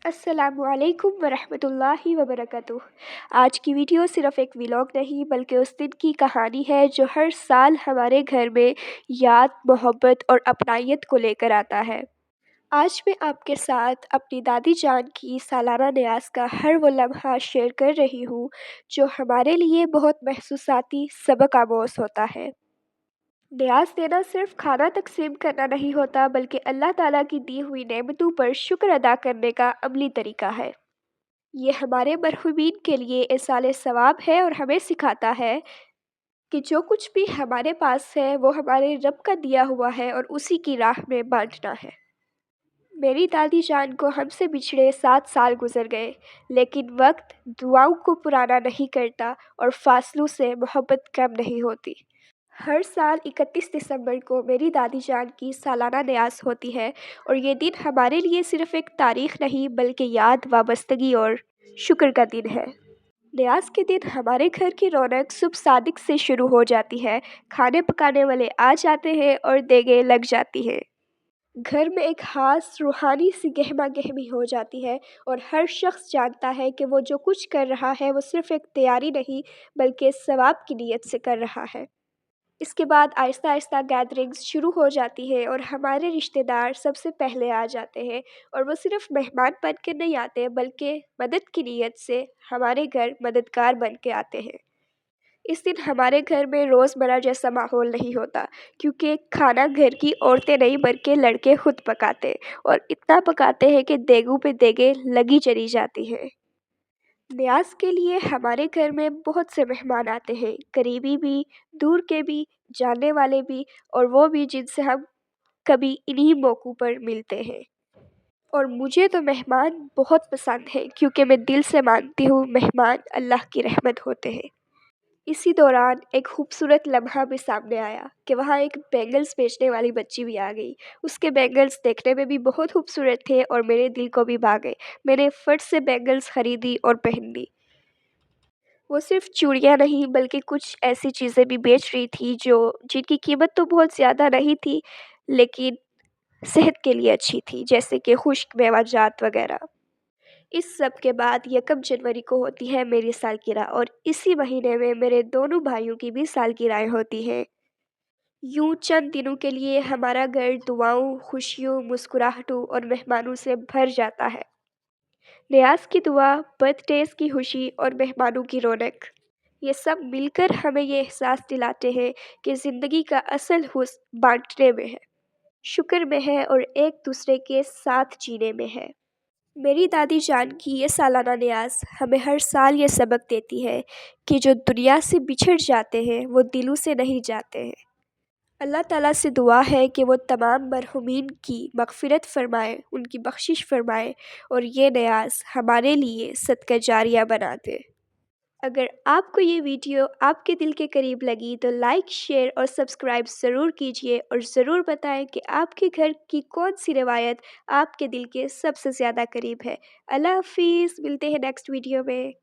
अस्सलामु अलैकुम वरहमतुल्लाहि वबरकातुह। आज की वीडियो सिर्फ़ एक व्लॉग नहीं बल्कि उस दिन की कहानी है जो हर साल हमारे घर में याद, मोहब्बत और अपनायत को लेकर आता है। आज मैं आपके साथ अपनी दादी जान की सालाना न्याज़ का हर वो लम्हा शेयर कर रही हूँ जो हमारे लिए बहुत महसूसाती सबक आमोज़ होता है। न्याज़ देना सिर्फ खाना तक़सीम करना नहीं होता बल्कि अल्लाह ताला की दी हुई नेमतों पर शुक्र अदा करने का अमली तरीका है। ये हमारे मरहूमीन के लिए इरसाल सवाब है और हमें सिखाता है कि जो कुछ भी हमारे पास है वो हमारे रब का दिया हुआ है और उसी की राह में बांटना है। मेरी दादी जान को हमसे बिछड़े 7 साल गुजर गए, लेकिन वक्त दुआओं को पुराना नहीं करता और फासलों से मोहब्बत कम नहीं होती। हर साल 31 दिसंबर को मेरी दादी जान की सालाना न्याज़ होती है और ये दिन हमारे लिए सिर्फ़ एक तारीख़ नहीं बल्कि याद, वाबस्तगी और शुक्र का दिन है। न्याज़ के दिन हमारे घर की रौनक सुबह सादिक से शुरू हो जाती है। खाने पकाने वाले आ जाते हैं और देगें लग जाती हैं। घर में एक ख़ास रूहानी सी गहमा गहमी हो जाती है और हर शख्स जानता है कि वो जो कुछ कर रहा है वो सिर्फ़ एक तैयारी नहीं बल्कि सवाब की नीयत से कर रहा है। इसके बाद आहिस्ता आहिस्ता गैदरिंग्स शुरू हो जाती है और हमारे रिश्तेदार सबसे पहले आ जाते हैं और वो सिर्फ मेहमान बन के नहीं आते बल्कि मदद की नीयत से हमारे घर मददगार बन के आते हैं। इस दिन हमारे घर में रोज़मर्रा जैसा माहौल नहीं होता, क्योंकि खाना घर की औरतें नहीं बल्कि लड़के खुद पकाते और इतना पकाते हैं कि देगों पे देगें लगी चली जाती हैं। न्याज़ के लिए हमारे घर में बहुत से मेहमान आते हैं, करीबी भी, दूर के भी, जानने वाले भी और वो भी जिनसे हम कभी इन्हीं मौक़ों पर मिलते हैं। और मुझे तो मेहमान बहुत पसंद हैं क्योंकि मैं दिल से मानती हूँ मेहमान अल्लाह की रहमत होते हैं। इसी दौरान एक खूबसूरत लम्हा भी सामने आया कि वहाँ एक बैंगल्स बेचने वाली बच्ची भी आ गई। उसके बैंगल्स देखने में भी बहुत खूबसूरत थे और मेरे दिल को भी भा गए। मैंने फट से बैंगल्स खरीदी और पहन ली। वो सिर्फ चूड़ियाँ नहीं बल्कि कुछ ऐसी चीज़ें भी बेच रही थी जो जिनकी कीमत तो बहुत ज़्यादा नहीं थी, लेकिन सेहत के लिए अच्छी थी, जैसे कि खुश्क मेवाजात वगैरह। इस सब के बाद 1 जनवरी को होती है मेरी सालगिरह और इसी महीने में मेरे दोनों भाइयों की भी सालगिरह होती हैं। यूँ चंद दिनों के लिए हमारा घर दुआओं, खुशियों, मुस्कुराहटों और मेहमानों से भर जाता है। न्याज़ की दुआ, बर्थडेज़ की खुशी और मेहमानों की रौनक, ये सब मिलकर हमें ये एहसास दिलाते हैं कि ज़िंदगी का असल हुस्न बाँटने में है, शुक्र में है और एक दूसरे के साथ जीने में है। मेरी दादी जान की ये सालाना न्याज़ हमें हर साल ये सबक देती है कि जो दुनिया से बिछड़ जाते हैं वो दिलों से नहीं जाते हैं। अल्लाह ताला से दुआ है कि वो तमाम मरहुमीन की मग़फ़िरत फ़रमाए, उनकी बख़्शिश फ़रमाए और ये न्याज़ हमारे लिए सदका जारिया बना दे। अगर आपको ये वीडियो आपके दिल के करीब लगी तो लाइक, शेयर और सब्सक्राइब ज़रूर कीजिए और ज़रूर बताएं कि आपके घर की कौन सी रिवायत आपके दिल के सबसे ज़्यादा करीब है। अल्लाह हाफ़िज़, मिलते हैं नेक्स्ट वीडियो में।